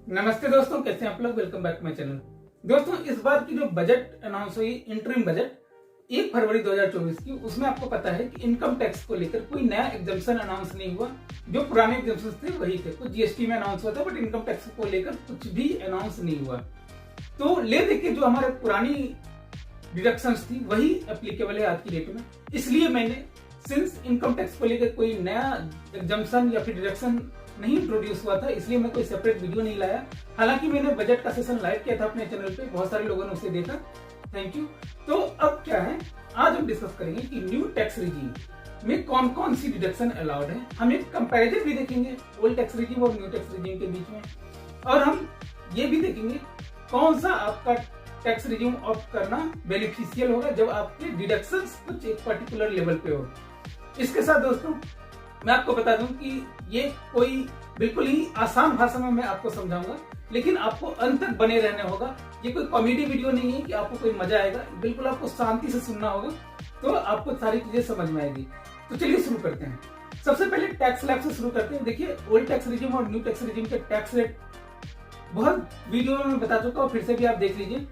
नमस्ते दोस्तों, कैसे हैं आप लोग। Welcome back to my channel. दोस्तों, इस बार की जो बजट अनाउंस हुई, इंटरिम बजट 1 फरवरी 2024 की, उसमें आपको पता है कि इनकम टैक्स को लेकर कोई नया एग्जम्पशन अनाउंस नहीं हुआ। जो पुराने एग्जम्पशन थे वही थे। कुछ जीएसटी में अनाउंस हुआ था, बट इनकम टैक्स को लेकर कुछ भी अनाउंस नहीं हुआ। तो ले देखिए, जो हमारे पुरानी डिडक्शंस थी वही एप्लीकेबल है आज की डेट में। इसलिए मैंने सिंस इनकम टैक्स को लेकर कोई नया एग्जम्पशन या फिर डिडक्शन नहीं इंट्रोड्यूस हुआ था, इसलिए मैं कोई सेपरेट वीडियो नहीं लाया। हालांकि मैंने बजट का सेशन लाइव किया था अपने चैनल पे, बहुत सारे लोगों ने उसे देखा, थैंक यू। तो अब क्या है, आज हम डिस्कस करेंगे कि न्यू टैक्स रिजीम में कौन कौन सी डिडक्शन अलाउड है। हम एक कंपैरिजन भी देखेंगे ओल्ड टैक्स रिजीम और न्यू टैक्स रिजीम के बीच में, और हम ये भी देखेंगे कौन सा आपका टैक्स रिजीम ऑप्ट करना बेनिफिशियल होगा जब आपके डिडक्शंस कुछ एक पर्टिकुलर लेवल पे हो। इसके साथ दोस्तों मैं आपको बता दूं कि ये कोई बिल्कुल ही आसान भाषा में मैं आपको समझाऊंगा, लेकिन आपको अंत तक बने रहने होगा। ये कोई कॉमेडी वीडियो नहीं है कि आपको कोई मजा आएगा, बिल्कुल आपको शांति से सुनना होगा, तो आपको सारी चीजें समझ में आएगी। तो चलिए शुरू करते हैं। सबसे पहले टैक्स स्लैब से शुरू करते हैं। देखिए, ओल्ड टैक्स रिजीम और न्यू टैक्स रिजीम के टैक्स रेट बहुत वीडियो में बता चुका हूँ, फिर से भी आप देख लीजिए।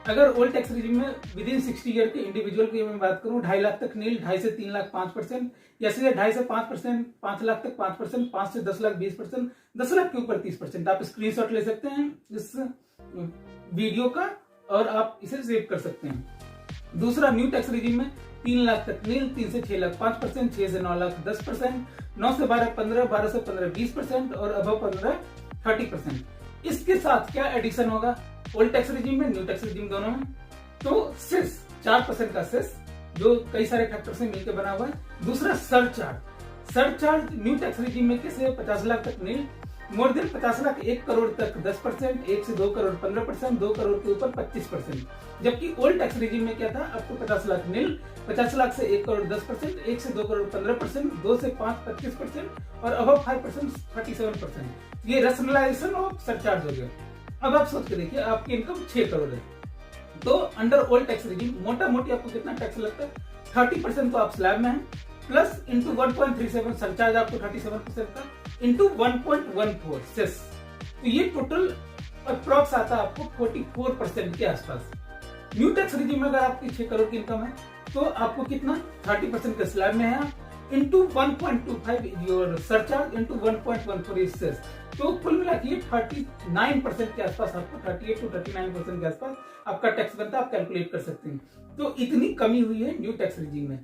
अगर ओल्ड टैक्स रिजीम में विद इन 60 ईयर के इंडिविजुअल की मैं बात करूं, 2.5 लाख तक नील, 2.5 से 3 लाख 5%, या सीधे 2.5 से 5%, 5 लाख तक 5%, 5 से 10 लाख 20%, 10 लाख के ऊपर 30%। आप स्क्रीनशॉट ले सकते हैं इस वीडियो का और आप इसे सेव कर सकते हैं। दूसरा, न्यू टैक्स रिजीम में 3 लाख तक नील, 3 से 6 लाख 5%, 6 से 9 लाख 10%, 9 से 12 15, 12 से 15 20% और अबव 15 30%। इसके साथ क्या एडिशन होगा ओल्ड टैक्स रिजीम में, न्यू टैक्स रिजीम दोनों में? तो सेस 4% का सेस, जो कई सारे फैक्टर से मिलकर बना हुआ है। दूसरा, सरचार्ज न्यू टैक्स रिजीम में कैसे? 50 लाख तक नील, मोर देन 50 लाख 1 करोड़ तक 10%, 1 से 2 करोड़ 15%, 2 करोड़ के ऊपर 25%। जबकि ओल्ड टैक्स रिजीम में क्या था? आपको 50 लाख नील, 50 लाख से 1 करोड़ 10%, 1 से 2 करोड़ 15%, 2 से 5 25% और अबव 5% 37%। ये रैशनलाइजेशन ऑफ सरचार्ज हो गया। अब आप सोच के देखिए, आपकी इनकम 6 करोड़ है, तो अंडर ओल्ड टैक्स रिजीम मोटा मोटी आपको कितना टैक्स लगता है? 30% तो आप स्लैब में है, प्लस इंटू 1.37 सरचार्ज आपको 37% का, इंटू 1.14 सेस, तो ये टोटल अप्रॉक्स आता है आपको 44% के आसपास। न्यू टैक्स रिजीम में अगर आपकी 6 करोड़ की इनकम है तो आपको कितना? 30% के स्लैब में है, into 1.25 your surcharge, into 1.14 cess, तो कुल मिला के 39% के आसपास आपको, 38 to 39% के आसपास आपका टैक्स बनता है। आप कैलकुलेट कर सकते हैं। तो इतनी कमी हुई है न्यू टैक्स रिजीम में।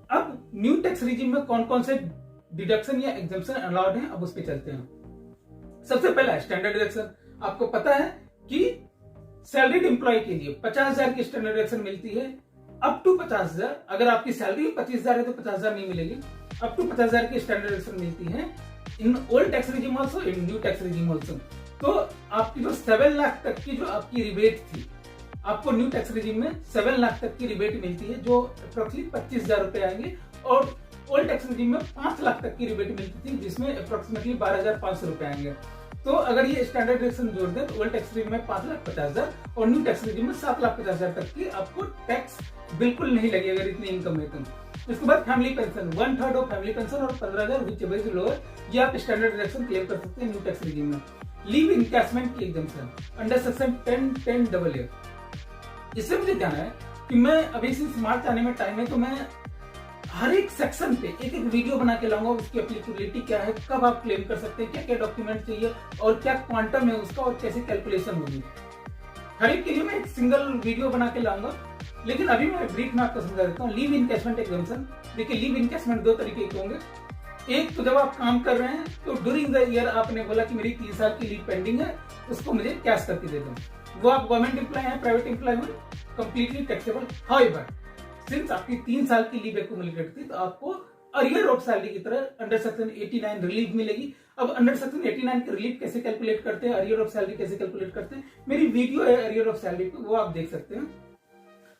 अब न्यू टैक्स रिजीम में कौन कौन से डिडक्शन या एग्जम्पशन अलाउड हैं, अब उस पर चलते हैं। सबसे पहला स्टैंडर्ड डिडक्शन। आपको पता है कि सैलरीड एम्प्लॉय के लिए 50,000 की स्टैंडर्ड डिडक्शन मिलती है, अप टू 50,000। अगर आपकी सैलरी 25,000 है तो 50,000 नहीं मिलेगी, अप टू 50,000 की स्टैंडर्ड डिडक्शन मिलती है in old tax regime also, in new tax regime also. तो आपकी जो 7 लाख तक की जो आपकी रिबेट थी, आपको न्यू टैक्स रिजीम में 7 लाख तक की रिबेट मिलती है, जो अप्रोक्सीमेटली 25,000 रुपए आएंगे, और ओल्ड टैक्स रिजीम में 5 लाख तक की रिबेट मिलती थी, जिसमें अप्रोक्सीमेटली 12,500 रुपए आएंगे। तो अगर ये स्टैंडर्ड डिडक्शन जोड़ दें तो ओल्ड टैक्स रिजीम में 5,50,000 और न्यू टैक्स रिजीम में 7,50,000 तक की आपको टैक्स बिल्कुल नहीं लगे अगर इतनी इनकम है तो। इसके बाद family pension, 1/3 of family pension और 15,000 विच एवर इज लोअर, ये आप स्टैंडर्ड डिडक्शन क्लेम कर सकते हैं न्यू टैक्स रिजीम में। लीव इनकैशमेंट की एग्जम्पशन अंडर सेक्शन 10(10)AA। इससे मुझे जानना है कि मैं अभी से मार्च आने में टाइम है, तो मैं हर एक सेक्शन पे एक एक वीडियो बना के लाऊंगा, उसकी एप्लीकेबिलिटी क्या है, कब आप क्लेम कर सकते हैं, क्या क्या डॉक्यूमेंट चाहिए और क्या क्वांटम है उसका और कैसे कैलकुलेशन होगी। हर एक के लिए मैं एक सिंगल वीडियो बना के लाऊंगा, लेकिन अभी मैं ब्रीफ में आपको समझा देता हूँ। Leave encashment exemption. देखिए, लीव इनकैशमेंट 2 तरीके के होंगे। एक तो जब आप काम कर रहे हैं तो ड्यूरिंग द ईयर आपने बोला कि मेरी 3 साल की लीव पेंडिंग है, उसको मुझे कैश करके दे दो। वो आप गवर्नमेंट एम्प्लॉय है, प्राइवेट एम्प्लॉय में, कंप्लीटली टैक्सेबल। हाउएवर सिंस आपकी 3 साल की लीव एक्यूमुलेटेड थी, तो आपको अरियर ऑफ सैलरी की तरह अंडर सेक्शन 89 रिलीफ मिलेगी। अब अंडर सेक्शन 89 की रिलीफ कैसे कैलकुलेट करते हैं, अरियर ऑफ सैलरी कैसे कैलकुलेट करते हैं, मेरी वीडियो है अरियर ऑफ सैलरी की, वो आप देख सकते हैं।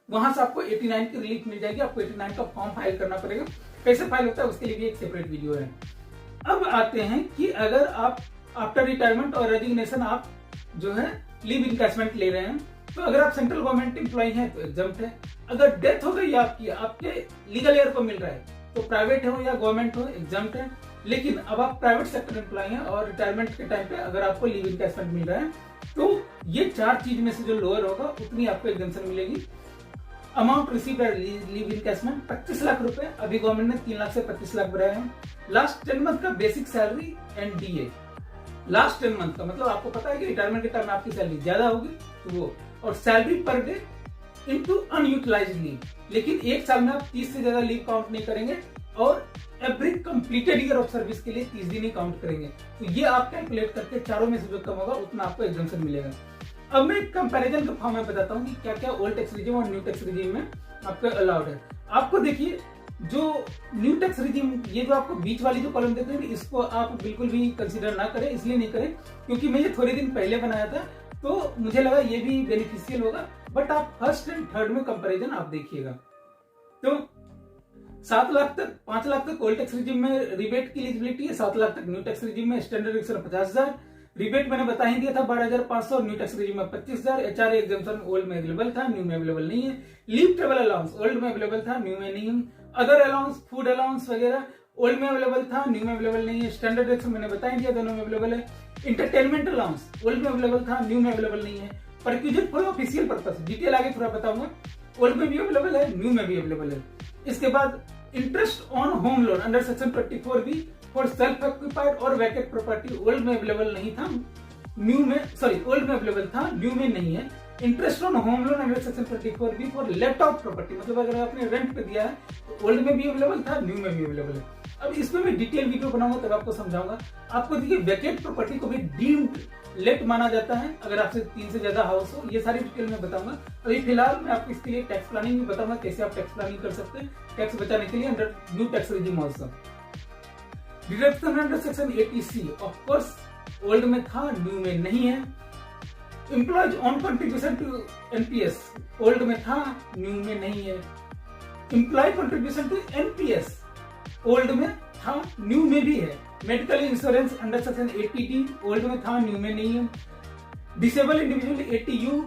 वहां से आपको 89 की रिलीफ मिल जाएगी। आपको 89 का फॉर्म फाइल करना पड़ेगा। कैसे फाइल होता है उसके लिए भी एक सेपरेट वीडियो है। अब आते हैं कि अगर आप आफ्टर रिटायरमेंट और रेजिग्नेशन आप जो है लीव इनकैशमेंट ले रहे हैं, तो अगर आप सेंट्रल गवर्नमेंट एम्प्लॉय हैं तो एग्जम्प्ट है। अगर डेथ हो गई आपकी, आपके लीगल एयर को मिल रहा है, तो प्राइवेट हो या गवर्नमेंट हो एग्जम्प्ट है। लेकिन अब आप प्राइवेट सेक्टर एम्प्लॉय हैं और रिटायरमेंट के टाइम पे अगर आपको लीव इनकैशमेंट मिल रहा है तो ये 4 चीज में से जो लोअर होगा उतनी आपको एग्जम्पशन मिलेगी। Amount receive leave encashment 25 lakh रुपए, अभी गवर्नमेंट ने 3 लाख से 25 लाख बढ़ाए हैं। लास्ट 10 मंथ का basic salary and DA, last 10 month का मतलब आपको पता है कि रिटायरमेंट के टाइम में आपकी सैलरी ज्यादा होगी तो वो, और salary per day into unutilised leave, लेकिन एक साल में आप 30 से ज्यादा लीव काउंट नहीं करेंगे और every completed year of service के लिए 30 दिन ही काउंट करेंगे। तो ये आप कैलकुलेट करके चारों में से जो कम होगा उतना आपको एग्जम्पशन मिलेगा। अब मैं कंपैरिजन के फॉर्म में बताता हूँ कि क्या क्या ओल्ड टैक्स रिजीम और न्यू टैक्स रिजीम में आपको अलाउड है। आपको देखिए जो न्यू टैक्स रिजीम, ये जो आपको बीच वाली जो कॉलम देते हैं इसको आप बिल्कुल भी कंसीडर ना करें, इसलिए नहीं करें क्योंकि मैं ये थोड़े दिन पहले बनाया था तो मुझे लगा ये भी बेनिफिशियल होगा, बट आप फर्स्ट एंड थर्ड में कंपैरिजन आप देखिएगा। तो 7 लाख तक 5 लाख तक ओल्ड टैक्स रिजीम में रिबेट की एलिजिबिलिटी है, 7 लाख तक न्यू टैक्स रिजीम में स्टैंडर्ड डिडक्शन 50,000, रिबेट मैंने बता ही दिया था 12,500, न्यू टैक्स रिजीम में 25,000, एचआरए एग्जम्पशन ओल्ड में अवेलेबल था, न्यू में अवेलेबल नहीं है। लीव ट्रेवल अलाउंस ओल्ड में अवेलेबल था, न्यू में नहीं है। अदर अलाउंस, फूड अलाउंस वगैरह ओल्ड में अवेलेबल था, न्यू में अवेलेबल नहीं है। स्टैंडर्ड डिडक्शन मैंने बता ही दिया दोनों में अवेलेबल है। इंटरटेनमेंट अलाउंस ओल्ड में अवेलेबल था, न्यू में अवेलेबल नहीं है। Percussion for official purpose, detail आगे थोड़ा बताऊंगा, ओल्ड में भी अवेलेबल है, न्यू में भी अवेलेबल है। इसके बाद interest on home loan under section 24B for self occupied और वैकेट प्रॉपर्टी ओल्ड में अवेलेबल नहीं था, न्यू में ओल्ड में अवेलेबल था, न्यू में नहीं है। Interest on home loan under section 24B for left out property, मतलब अगर आपने रेंट पे दिया है तो ओल्ड में भी अवेलेबल था, न्यू में भी अवेलेबल है। अब इसमें मैं डिटेल वीडियो बनाऊंगा तब आपको समझाऊंगा। आपको देखिए वैकेट प्रॉपर्टी को भी डीम्ड लेट माना जाता है अगर आपसे 3 से ज्यादा हाउस हो, ये सारी डिटेल में बताऊंगा। अभी फिलहाल मैं आपको इसके लिए टैक्स प्लानिंग भी बताऊंगा, कैसे आप टैक्स प्लानिंग कर सकते हैं टैक्स बचाने के लिए under new tax regime also. Deduction under section 80C of course old में था, न्यू में नहीं है। Employee's own contribution to NPS old में था, न्यू में नहीं है। Employer contribution to NPS old में था, न्यू में भी है। Medical insurance under section 80D old में था, न्यू में नहीं है। Disable individual 80U,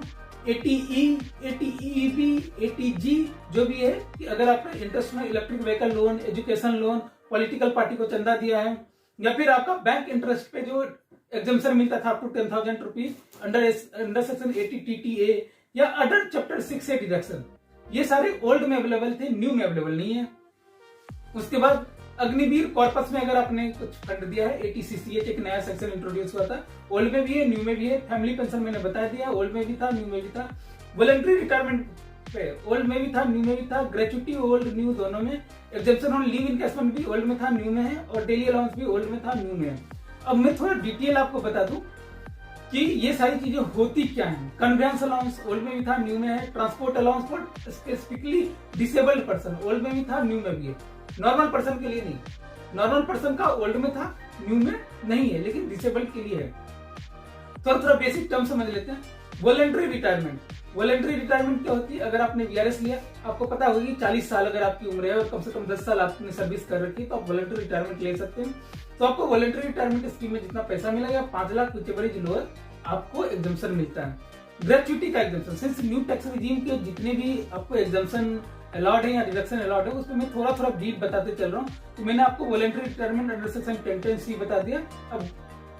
80E, 80EB, 80G जो भी है कि अगर आपने इंटरेस्ट में electric vehicle loan, education loan, political party को चंदा दिया है, या फिर आपका बैंक इंटरेस्ट पे जो एग्जम्पशन मिलता था up to 10,000 rupees under section 80 TTA या अदर चैप्टर 6 से डिडक्शन, ये सारे ओल्ड में अवेलेबल थे, न्यू में अवेलेबल नहीं है। उसके बाद अग्निवीर कॉर्पस में अगर आपने कुछ फंड दिया है, 80CCH एक नया सेक्शन इंट्रोड्यूस हुआ था, ओल्ड में भी है, न्यू में भी है। फैमिली पेंशन मैंने बता दिया, ओल्ड में भी था, न्यू में भी था। वॉलंटरी रिटायरमेंट पे ओल्ड में भी था, न्यू में भी था। ग्रेचुटी ओल्ड न्यू दोनों में। एग्जेम्पशन ऑन लीव इनकैशमेंट भी ओल्ड में था, न्यू में है, और डेली अलाउंस भी ओल्ड में था, न्यू में है। अब मैं थोड़ा डिटेल आपको बता दूं कि ये सारी चीजें होती क्या हैं। कन्वेंस अलाउंस ओल्ड में भी था, न्यू में है। Transport allowance for specifically disabled person old में भी था, न्यू में भी है। नॉर्मल पर्सन के लिए नहीं, नॉर्मल पर्सन का ओल्ड में था, न्यू में नहीं है, लेकिन डिसेबल्ड के लिए है। थोड़ा बेसिक टर्म समझ लेते हैं। वॉलंटरी रिटायरमेंट, वॉलंटरी रिटायरमेंट क्या होती है? अगर आपने वीआरएस लिया, आपको पता होगा कि 40 साल अगर आपकी उम्र है और कम से कम 10 साल आपने सर्विस कर रखी है तो आप वॉलंटरी रिटायरमेंट ले सकते हैं। तो आपको वॉलंटरी रिटायरमेंट स्कीम में जितना पैसा मिलेगा 5 लाख व्हिचएवर इज लोअर आपको एग्जम्पशन मिलता है। ग्रेचुटी का exemption, since new tax regime के जितने भी आपको एग्जम्पशन अलाउड है या डिडक्शन अलाउड है उसमें मैं थोड़ा ब्रीफ बताते चल रहा हूँ। तो मैंने आपको voluntary retirement under section 1010C बता दिया। अब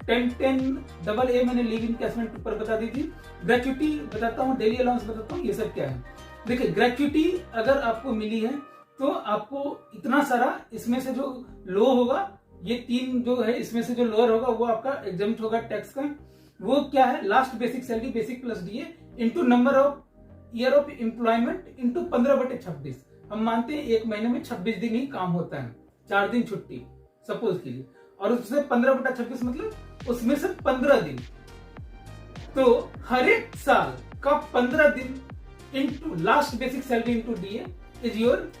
1010AA मैंने लीव इनकैशमेंट ऊपर बता दी थी। ग्रेचुटी बताता हूँ, डेली अलाउंस बताता हूँ, ये सब क्या है। देखिए ग्रेचुटी अगर आपको मिली है तो आपको इतना सारा, इसमें से जो लो होगा, ये 3 जो है इसमें से जो लोअर होगा वो आपका एग्जम्प्ट होगा टैक्स का। वो क्या है? Last basic salary, basic plus DA into number of year of employment into 15/26। हम मानते हैं एक महीने में 26 दिन ही काम होता है, 4 दिन छुट्टी सपोज कीजिए, और उससे 15/26 मतलब उसमें से 15 दिन। तो हर एक साल का 15 दिन into last basic salary into DA is your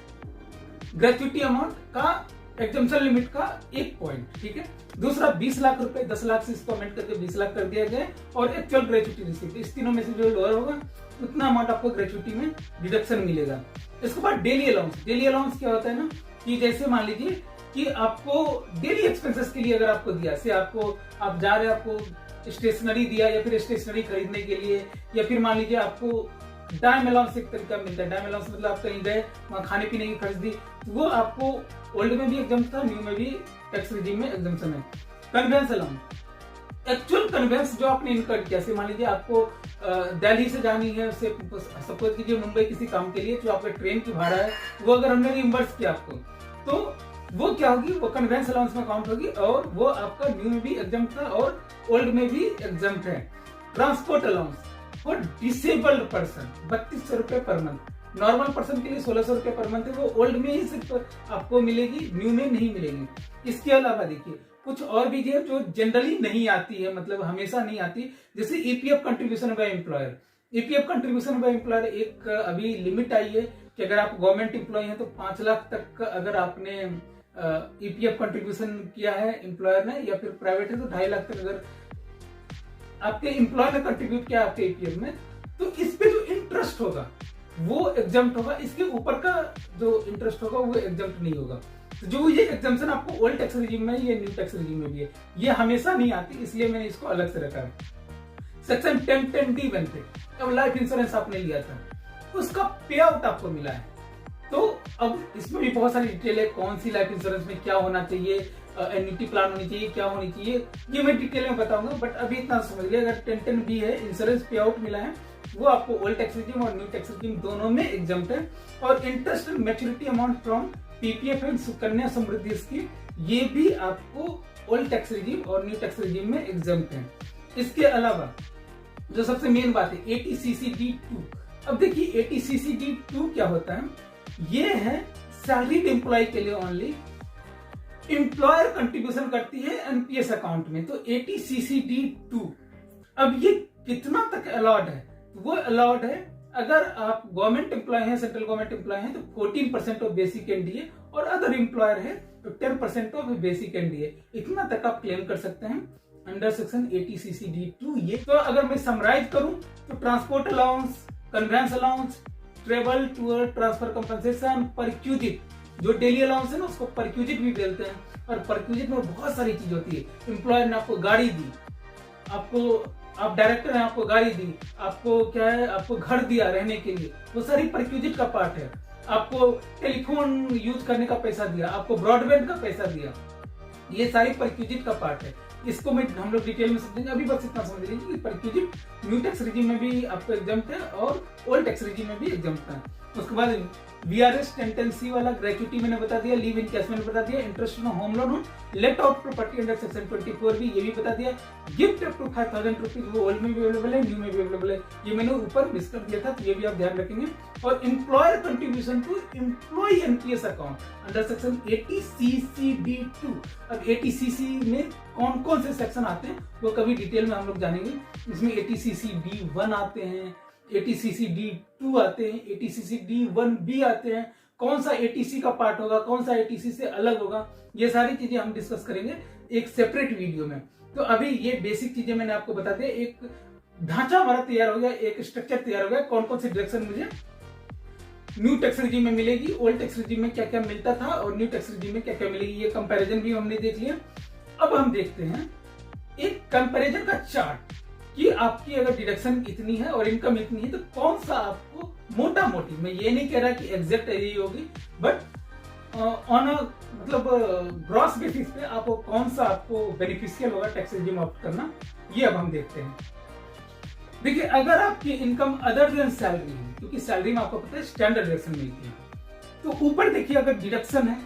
gratuity amount का एग्जम्पशन लिमिट का 1 पॉइंट। ठीक है। दूसरा 20 लाख रुपए, 10 लाख से इसको अमेंड करके 20 लाख कर दिया गया, और एक्चुअल ग्रेचुटी रिसीव, इस तीनों में से जो लोअर होगा उतना अमाउंट आपको ग्रेचुटी में डिडक्शन मिलेगा। इसके बाद डेली अलाउंस। डेली अलाउंस क्या होता है ना कि जैसे मान लीजिए कि आपको डेली एक्सपेंसेस के लिए अगर आपको दिया, से आपको आप जा रहे हैं, आपको स्टेशनरी दिया या फिर स्टेशनरी खरीदने के लिए, या फिर मान लीजिए आपको डाइम अलाउंस एक तरीका मिलता है। डाइम अलाउंस मतलब आप कहीं गए, वहां खाने पीने की खर्च दी, वो आपको ओल्ड में भी एग्जम्प्ट था, न्यू में भी टैक्स रिजीम में एग्जम्पशन है। कन्वेंस अलाउंस, एक्चुअल कन्वेंस जो आपने इनकर किया, जैसे मान लीजिए आपको दिल्ली से जानी है, उससे सपोज कीजिए मुंबई किसी काम के लिए, जो आपका ट्रेन की भाड़ा है वो अगर हमने रिइंबर्स किया आपको, तो वो क्या होगी, वो कन्वेंस अलाउंस में काउंट होगी और वो आपका न्यू में भी एग्जम्प्ट था और ओल्ड में भी एग्जम्प्ट है। Transport allowance for disabled person 3200 रुपए पर मंथ, नॉर्मल पर्सन के लिए 1600 रुपए पर मंथ है, वो ओल्ड में ही सिर्फ आपको मिलेगी, न्यू में नहीं मिलेगी। इसके अलावा देखिए कुछ और भी है जो जनरली नहीं आती है, मतलब हमेशा नहीं आती, जैसे EPF contribution by employer. EPF contribution by employer एक अभी लिमिट आई है कि अगर आप गवर्नमेंट एम्प्लॉय हैं तो 5 लाख तक अगर आपने ईपीएफ कंट्रीब्यूशन किया है एम्प्लॉयर ने, या फिर प्राइवेट है तो 2.5 लाख तक अगर आपके एम्प्लॉय ने कंट्रीब्यूट किया आपके ईपीएफ में, तो इस पे जो इंटरेस्ट होगा वो एग्जम्प्ट होगा, इसके ऊपर का जो इंटरेस्ट होगा वो एग्जम्प्ट नहीं होगा। तो जो ये एग्जम्पशन आपको ओल्ड टैक्स रिजीम में, ये न्यू टैक्स रिजीम में भी है, ये हमेशा नहीं आती, इसलिए मैंने इसको अलग से रखा है। सेक्शन 10(10)(d) बेनिफिट, अब लाइफ इंश्योरेंस आपने लिया था, उसका पे आउट आपको मिला है, तो अब इसमें भी बहुत सारी डिटेल है, कौन सी लाइफ इंश्योरेंस में क्या होना चाहिए, एन्युटी प्लान होनी चाहिए, क्या होनी चाहिए, ये मैं डिटेल में बताऊंगा, बट अभी इतना समझ लिया, अगर 10(10)(b) है, इंश्योरेंस पे आउट मिला है, वो आपको ओल्ड टैक्स रिजीम और न्यू टैक्स रिजीम दोनों में एग्जम्प्ट है। और interest and maturity amount from PPF and Sukanya Samriddhi scheme, ये भी आपको ओल्ड टैक्स रिजीम और न्यू टैक्स रिजीम में एग्जम्प्ट है। इसके अलावा जो सबसे मेन बात है ATCCD2, अब देखिए ATCCD2 क्या होता है, ये है सैलरीड एम्प्लॉय के लिए ओनली, एम्प्लॉयर कंट्रीब्यूशन करती है एनपीएस अकाउंट में, तो ATCCD2 अब ये कितना तक अलाउड है, वो अलाउड है अगर आप गवर्नमेंट एम्प्लॉय हैं, सेंट्रल गवर्नमेंट एम्प्लॉय हैं तो 14% ऑफ बेसिक एनडीए, और अदर एम्प्लॉयर है तो 10% ऑफ बेसिक एनडीए, इतना तक आप क्लेम कर सकते हैं अंडर सेक्शन ATCCD2। ये तो अगर मैं समराइज करूं तो transport allowance, convince allowance, travel tour transfer compensation, perquisite, जो डेली अलाउंस है ना उसको परक्यूजिट भी बोलते हैं, और परक्यूजिट में बहुत सारी चीज होती है। एम्प्लॉयर ने आपको गाड़ी दी, आपको, आप डायरेक्टर हैं, आपको गाड़ी दी, आपको क्या है, आपको घर दिया रहने के लिए, वो सारी परक्यूजिट का पार्ट है। आपको टेलीफोन यूज करने का पैसा दिया, आपको ब्रॉडबैंड का पैसा दिया, ये सारी परक्यूजिट का पार्ट है। इसको मैं हम लोग डिटेल में समझेंगे, अभी बस इतना समझ लीजिए कि परक्यूजिट न्यू टैक्स रिजीम में भी आपको एग्जम्प्ट है और ओल्ड टैक्स रिजीम में भी एग्जम्प्ट है। उसके बाद VRS 10(10)(c) वाला ग्रेच्युटी मैंने बता दिया, लीव इन कैश मैंने बता दिया, interest on home loan, let out property under section 24 भी, ये भी बता दिया। गिफ्ट अप टू 5000 रुपीज, वो ओल्ड में भी अवेलेबल है, न्यू में भी अवेलेबल है, ये मैंने ऊपर मिस कर दिया था, तो ये भी आप ध्यान रखेंगे। और employer contribution to employee NPS account under section ATCCD2। अब ATCC में कौन कौन से सेक्शन आते हैं वो कभी डिटेल में हम लोग जानेंगे। इसमें ATCCD1 आते हैं, ATCCD2 आते हैं, ATCCD1B आते हैं, कौन सा ATC का पार्ट होगा, कौन सा ATC से अलग होगा, ये सारी चीजें हम डिस्कस करेंगे एक सेपरेट वीडियो में। तो अभी ये बेसिक चीजें मैंने आपको बता दिया, एक ढांचा हमारा तैयार हो गया, एक स्ट्रक्चर तैयार हो गया, कौन कौन से डायरेक्शन मुझे न्यू टैक्स रिजीम में मिलेगी, ओल्ड टैक्स रिजीम में क्या क्या मिलता था और न्यू टैक्स रिजीम में क्या क्या मिलेगी, ये कंपैरिजन भी हमने देख लिया। अब हम देखते हैं एक कंपैरिजन का चार्ट कि आपकी अगर डिडक्शन इतनी है और इनकम इतनी है तो कौन सा आपको मोटा मोटी, मैं ये नहीं कह रहा कि एग्जैक्ट यही होगी, बट ऑन मतलब ग्रॉस बेसिस पे आपको कौन सा आपको बेनिफिशियल होगा टैक्स रिजीम ऑप्ट करना, ये अब हम देखते हैं। देखिए अगर आपकी इनकम अदर देन सैलरी है, क्योंकि सैलरी में आपको पता है स्टैंडर्ड डिडक्शन मिलती है, तो ऊपर देखिए अगर डिडक्शन है,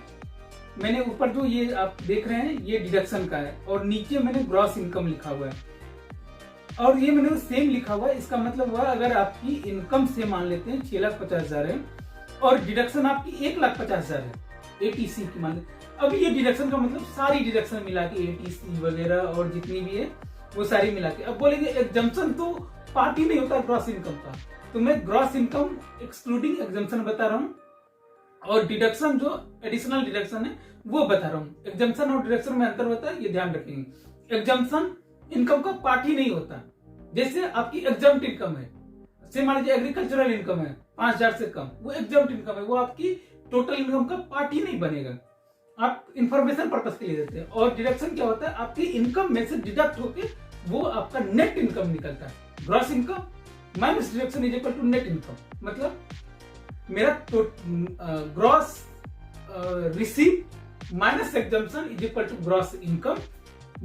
मैंने ऊपर जो ये आप देख रहे हैं ये डिडक्शन का है, और नीचे मैंने ग्रॉस इनकम लिखा हुआ है, और ये मैंने सेम लिखा हुआ है। इसका मतलब हुआ अगर आपकी इनकम से मान लेते हैं 6,50,000 है और डिडक्शन आपकी 1,50,000 है, ATC की मान लेते, अब ये डिडक्शन का मतलब सारी डिडक्शन मिला के ATC वगैरह और जितनी भी है वो सारी मिला के, अब बोलेंगे एग्जम्पशन तो पार्ट ही नहीं होता ग्रॉस इनकम का, तो मैं ग्रॉस इनकम एक्सक्लूडिंग एग्जम्पशन बता रहा हूँ, और डिडक्शन जो एडिशनल डिडक्शन है वो बता रहा हूँ। एग्जम्पशन और डिडक्शन में अंतर होता है, ये ध्यान रखेंगे। एग्जम्पशन इनकम का पार्ट ही नहीं होता, जैसे आपकी एग्जम्प्ट इनकम है, से मान लीजिए एग्रीकल्चरल इनकम है 5,000 से कम, वो एग्जम्प्ट इनकम है, वो आपकी टोटल इनकम का पार्ट ही नहीं बनेगा, आप इंफॉर्मेशन पर्पस के लिए देते हैं। और डिडक्शन क्या होता है, आपकी इनकम में से डिडक्ट होके वो आपका नेट इनकम निकलता है, gross income minus deduction is equal to net income, मतलब मेरा gross receive minus exemption is equal to gross income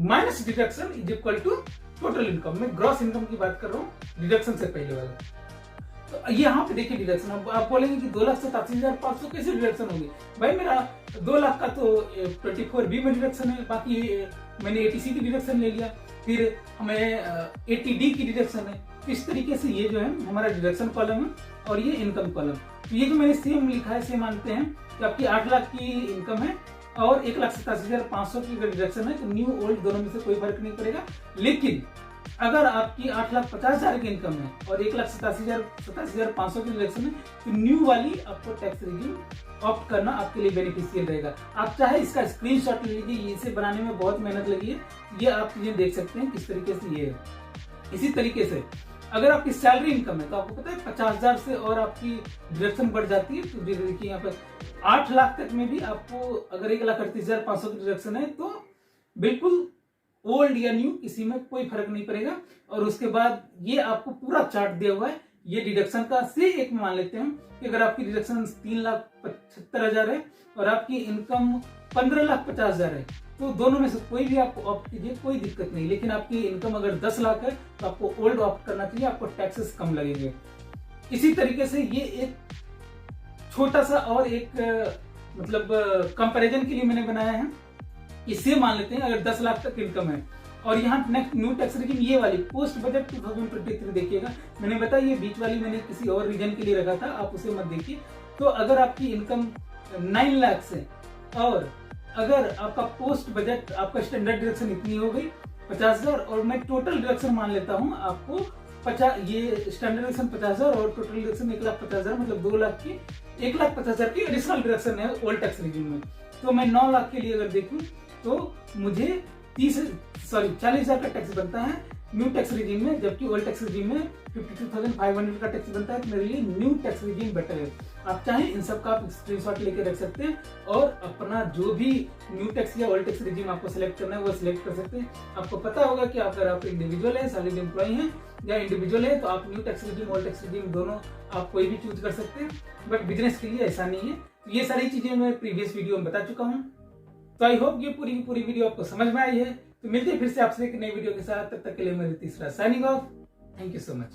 minus deduction is equal to total income. मैं ग्रॉस इनकम की बात कर रहा हूँ, डिडक्शन से पहले वाला। तो यहाँ पे देखिए डिडक्शन, आप बोलेंगे कि 2,87,500 कैसे डिडक्शन होगी? भाई मेरा 2 लाख का तो 24B में डिडक्शन है, बाकी मैंने ATC की डिडक्शन ले लिया, फिर हमें ATD की डिडक्शन है। इस तरीके से ये जो है हमारा डिडक्शन कॉलम है और ये इनकम कॉलम। तो ये जो मैंने सेम लिखा है, सेम मानते हैं कि आपकी 8 लाख की इनकम है और 1,87,500 की डिडक्शन है, तो न्यू ओल्ड दोनों में से कोई फर्क नहीं पड़ेगा। लेकिन अगर आपकी 8,50,000 की इनकम है और 1,87,500 की डिडक्शन है, तो न्यू वाली आपको टैक्स रिजीम ऑप्ट करना आपके लिए बेनिफिशियल रहेगा। आप चाहे इसका स्क्रीनशॉट ले लीजिए, इसे बनाने में बहुत मेहनत लगी है, ये आप चीजें देख सकते हैं किस तरीके से ये है। इसी तरीके से अगर आपकी सैलरी इनकम है तो आपको पता है 50,000 से और आपकी डिडक्शन बढ़ जाती है। तो देखिए यहाँ पे 8 लाख तक में भी आपको अगर 1,38,500 की डिडक्शन है तो बिल्कुल ओल्ड या न्यू किसी में कोई फर्क नहीं पड़ेगा। और उसके बाद ये आपको पूरा चार्ट दिया हुआ है ये डिडक्शन का। से एक मान लेते हैं कि अगर आपकी डिडक्शन 3,75,000 है और आपकी इनकम 15,50,000 है, तो दोनों में से कोई भी आप ऑप्ट कीजिए, कोई दिक्कत नहीं। लेकिन आपकी इनकम अगर 10 लाख है तो आपको ओल्ड ऑप्ट करना चाहिए, आपको टैक्सेस कम लगेंगे। इसी तरीके से ये एक छोटा सा और एक मतलब कंपैरिजन के लिए मैंने बनाया है। इसे मान लेते हैं अगर 10 लाख तक इनकम है और यहाँ नेक्स्ट न्यू टैक्स रेजिम ये वाली पोस्ट बजट 2023 देखिएगा। मैंने बताया ये बीच वाली मैंने किसी और रीजन के लिए रखा था, आप उसे मत देखिए। तो अगर आपकी इनकम 9 लाख से और अगर आपका पोस्ट बजट आपका स्टैंडर्ड डिडक्शन इतनी हो गई 50,000 और मैं टोटल डिडक्शन मान लेता हूँ आपको 50, ये स्टैंडर्ड डिडक्शन 50,000 और टोटल डिडक्शन 1,50,000 मतलब 2 लाख की 1,50,000 की एडिशनल डिडक्शन है ओल्ड टैक्स रेजिम में। तो मैं 9 लाख के लिए अगर देखूं तो मुझे 40,000 का टैक्स बनता है न्यू टैक्स रेजिम में, जबकि ओल्ड टैक्स रेजिम में 52,500 का टैक्स बनता है। तो मेरे लिए न्यू टैक्स रेजिम बेटर है। आप चाहें इन सब का आप स्क्रीनशॉट लेके रख सकते हैं और अपना जो भी न्यू टैक्स या ओल्ड टैक्स रेजिम आपको सिलेक्ट करना है वो सिलेक्ट कर सकते हैं। आपको पता होगा कि अगर आप इंडिविजुअल है, सैलरीड एम्प्लॉय हैं या इंडिविजुअल है, तो आप new tax regime old tax regime दोनों आप कोई भी चूज कर सकते हैं, बट बिजनेस के लिए ऐसा नहीं है। तो ये सारी चीजें मैं प्रीवियस वीडियो में बता चुका हूँ। तो आई होप ये पूरी वीडियो आपको समझ में आई है। तो मिलते हैं फिर से आपसे एक नई वीडियो के साथ, तब तक के लिए मेरी तीसरा signing off. Thank you so much.